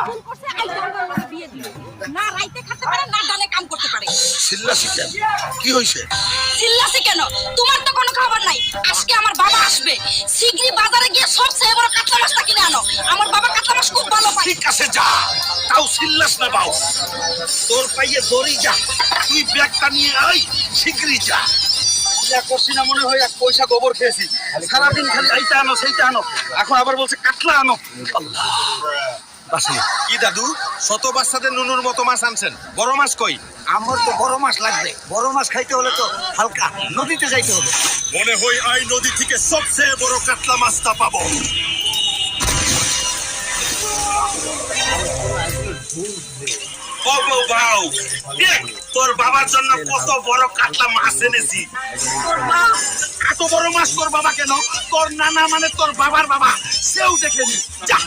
ভুল করছে আইতে আমার বিয়ে দিল না রাইতে খেতে পারে না ডালে কাম করতে পারে চিল্লাছি কেন কি হইছে চিল্লাছি কেন তোমার তো কোনো খবর নাই আজকে আমার বাবা আসবে শিগগিরই বাজারে গিয়ে সবচেয়ে বড় কাতলা মাছটা কিনে আনো আমার বাবা কাতলা মাছ খুব ভালো পায় ঠিক আছে যা তাও চিল্লাস না বাউ তোর পাইয়ে দড়ি যা তুই ব্যাগটা নিয়ে আই শিগগিরই যা যা করছি না মনে হয় এক পয়সা গোবর খেয়েছি সারাদিন খালি এইটা আনো সেইটা আনো এখন আবার বলছে কাতলা আনো আল্লাহ বাসি কি দাদু শত বাচ্চাদের নুনুর মতো মাছ আনছেন বড় মাছ কই আমার তো বড় মাছ লাগবে বড় মাছ খাইতে হলে তো হালকা নদীতে যাইতে হবে মনে হয় এই নদী থেকে সবচেয়ে বড় কাতলা মাছটা পাবো বাবু বাউ দেখ তোর বাবার জন্য কত বড় কাতলা মাছ এনেছি তোর মা এত বড় মাছ তোর বাবা কেন তোর নানা মানে তোর বাবার বাবা সেও দেখেনি যা